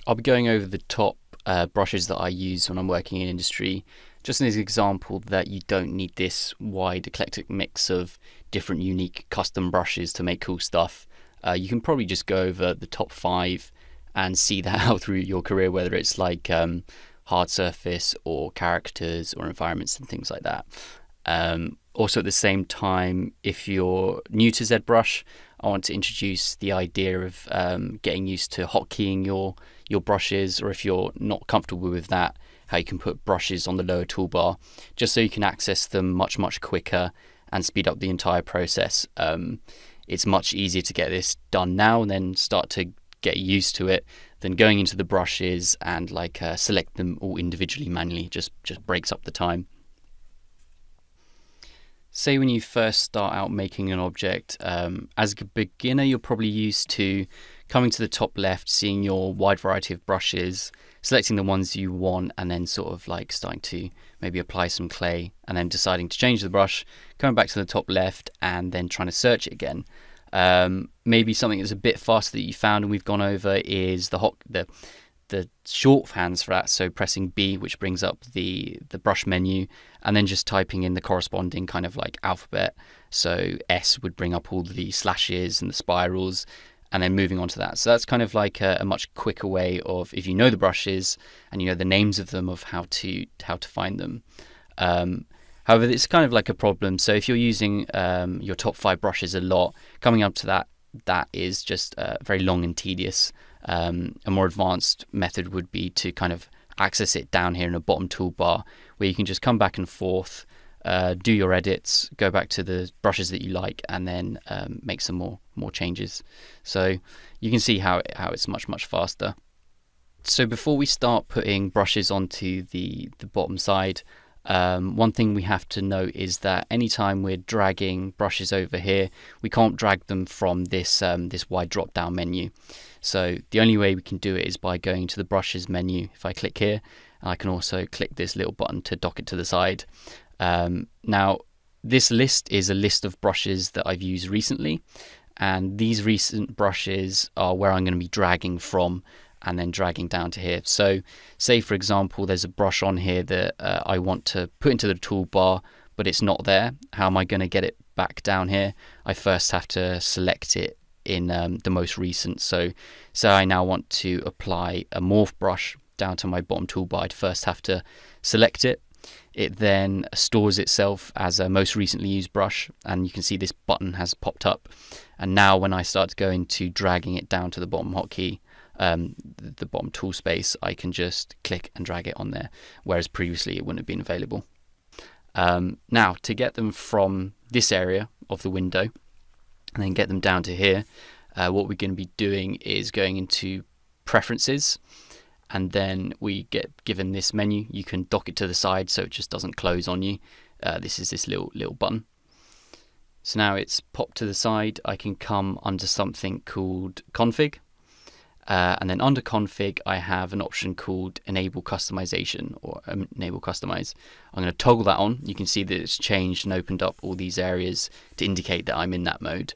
I'll be going over the top brushes that I use when I'm working in industry, just as an example that you don't need this wide eclectic mix of different unique custom brushes to make cool stuff. You can probably just go over the top 5 and see that out through your career, whether it's like hard surface or characters or environments and things like that. Also, at the same time, if you're new to ZBrush, I want to introduce the idea of getting used to hotkeying your brushes, or if you're not comfortable with that, how you can put brushes on the lower toolbar, just so you can access them much quicker and speed up the entire process. It's much easier to get this done now and then start to get used to it than going into the brushes and select them all individually manually. Just breaks up the time. Say when you first start out making an object, as a beginner, you're probably used to coming to the top left, seeing your wide variety of brushes, selecting the ones you want, and then sort of like starting to maybe apply some clay, and then deciding to change the brush, coming back to the top left, and then trying to search it again. Maybe something that's a bit faster that you found and we've gone over is the shorthands for that. So pressing B, which brings up the brush menu, and then just typing in the corresponding kind of like alphabet. So S would bring up all the slashes and the spirals, and then moving on to that. So that's kind of like a much quicker way of, if you know the brushes and you know the names of them, of how to find them. However, it's kind of like a problem. So if you're using your top 5 brushes a lot, coming up to that is just very long and tedious. A more advanced method would be to kind of access it down here in a bottom toolbar, where you can just come back and forth, do your edits, go back to the brushes that you like, and then make some more changes. So you can see how it's much faster. So before we start putting brushes onto the bottom side, one thing we have to note is that anytime we're dragging brushes over here, we can't drag them from this wide drop down menu. So the only way we can do it is by going to the brushes menu. If I click here, I can also click this little button to dock it to the side. Now this list is a list of brushes that I've used recently, and these recent brushes are where I'm going to be dragging from and then dragging down to here. So say for example there's a brush on here that I want to put into the toolbar, but it's not there. How am I going to get it back down here? I first have to select it in the most recent. So I now want to apply a morph brush down to my bottom toolbar. I'd first have to select it. It then stores itself as a most recently used brush, and you can see this button has popped up. And now when I start to go into dragging it down to the bottom hotkey, the bottom tool space, I can just click and drag it on there, whereas previously it wouldn't have been available. Now to get them from this area of the window and then get them down to here, what we're going to be doing is going into preferences, and then we get given this menu. You can dock it to the side so it just doesn't close on you. This is this little button. So now it's popped to the side. I can come under something called config, and then under config I have an option called enable customization, or enable customize. I'm going to toggle that on. You can see that it's changed and opened up all these areas to indicate that I'm in that mode.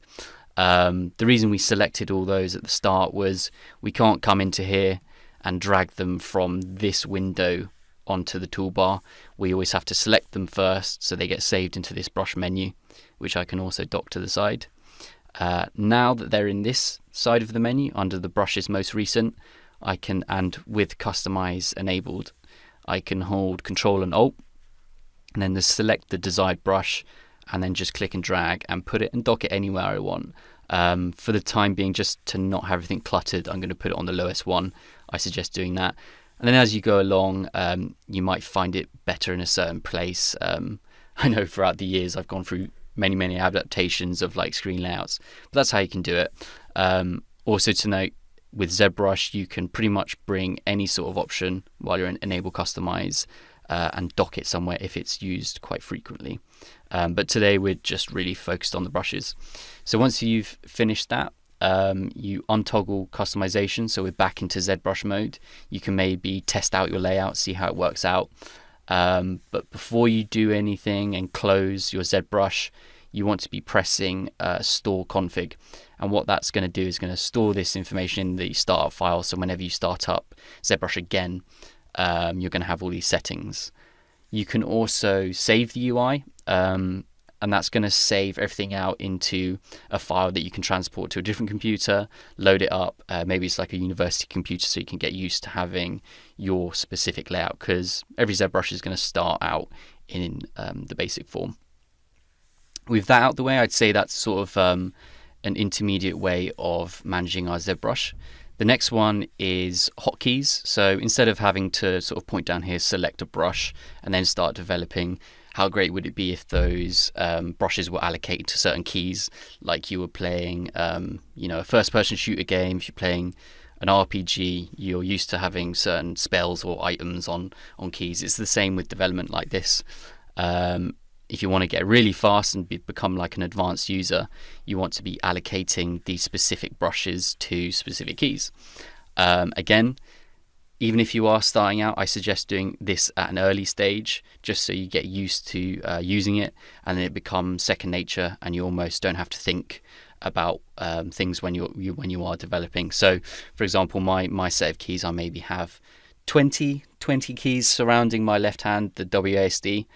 The reason we selected all those at the start was we can't come into here and drag them from this window onto the toolbar. We always have to select them first, so they get saved into this brush menu, which I can also dock to the side. Now that they're in this side of the menu under the brushes most recent, I can, and with customize enabled, I can hold Control and Alt and then select the desired brush, and then just click and drag and put it and dock it anywhere I want. For the time being, just to not have everything cluttered, I'm going to put it on the lowest one. I suggest doing that. And then as you go along, you might find it better in a certain place. I know throughout the years I've gone through many adaptations of like screen layouts, but that's how you can do it. Also to note, with ZBrush you can pretty much bring any sort of option while you're in enable customize and dock it somewhere if it's used quite frequently. But today we're just really focused on the brushes. So once you've finished that, you untoggle customization, so we're back into ZBrush mode. You can maybe test out your layout, see how it works out. But before you do anything and close your ZBrush, you want to be pressing store config. And what that's going to do is going to store this information in the startup file. So whenever you start up ZBrush again, you're going to have all these settings. You can also save the UI, and that's going to save everything out into a file that you can transport to a different computer, load it up. Maybe it's like a university computer, so you can get used to having your specific layout, because every ZBrush is going to start out in the basic form. With that out the way, I'd say that's sort of an intermediate way of managing our ZBrush. The next one is hotkeys. So instead of having to sort of point down here, select a brush, and then start developing, how great would it be if those brushes were allocated to certain keys, like you were playing, a first-person shooter game. If you're playing an RPG, you're used to having certain spells or items on keys. It's the same with development like this. If you want to get really fast and become like an advanced user, you want to be allocating these specific brushes to specific keys. Again, even if you are starting out, I suggest doing this at an early stage, just so you get used to using it, and then it becomes second nature, and you almost don't have to think about things when you are developing. So, for example, my set of keys, I maybe have 20 keys surrounding my left hand, the WASD.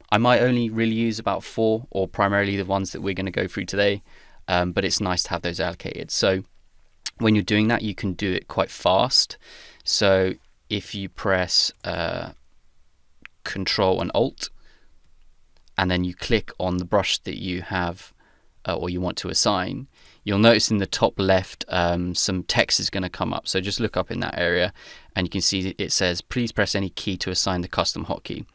I might only really use about 4, or primarily the ones that we're going to go through today, but it's nice to have those allocated. So when you're doing that, you can do it quite fast. So if you press Control and Alt, and then you click on the brush that you have or you want to assign, you'll notice in the top left some text is going to come up. So just look up in that area, and you can see it says, please press any key to assign the custom hotkey.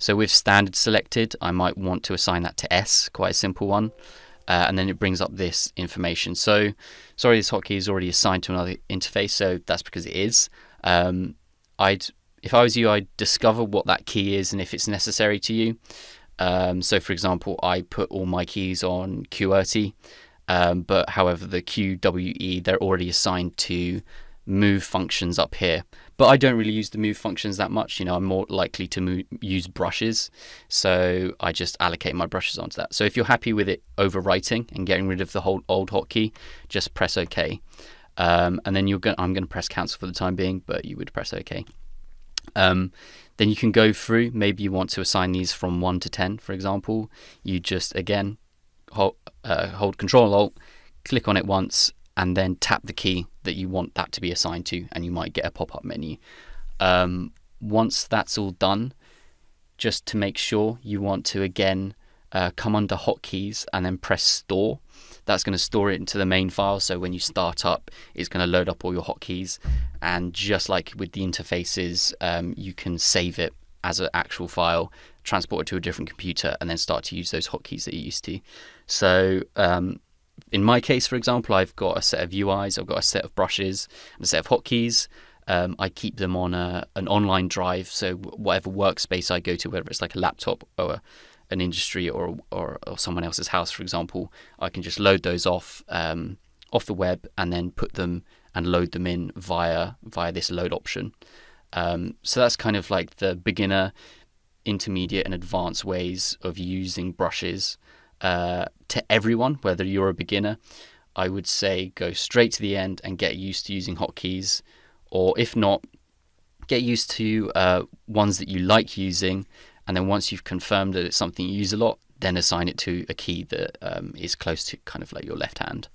So with standard selected, I might want to assign that to S, quite a simple one. And then it brings up this information. So sorry, this hotkey is already assigned to another interface, so that's because it is. If I was you, I'd discover what that key is and if it's necessary to you. So for example, I put all my keys on QWERTY, but however the QWE, they're already assigned to move functions up here. But I don't really use the move functions that much. I'm more likely to use brushes, so I just allocate my brushes onto that. So if you're happy with it overwriting and getting rid of the whole old hotkey, just press OK. And then I'm going to press cancel for the time being, but you would press OK. Then you can go through. Maybe you want to assign these from 1 to 10, for example. You just, again, hold Control Alt, click on it once, and then tap the key that you want that to be assigned to, and you might get a pop-up menu. Once that's all done, just to make sure, you want to again come under hotkeys and then press store. That's going to store it into the main file, so when you start up, it's going to load up all your hotkeys. And just like with the interfaces, you can save it as an actual file, transport it to a different computer, and then start to use those hotkeys that you're used to. So in my case, for example, I've got a set of UIs, I've got a set of brushes, and a set of hotkeys. I keep them on an online drive, so whatever workspace I go to, whether it's like a laptop or an industry or someone else's house, for example, I can just load those off the web and then put them and load them in via this load option. So that's kind of like the beginner, intermediate, and advanced ways of using brushes. To everyone, whether you're a beginner, I would say go straight to the end and get used to using hotkeys, or if not, get used to ones that you like using, and then once you've confirmed that it's something you use a lot, then assign it to a key that is close to kind of like your left hand.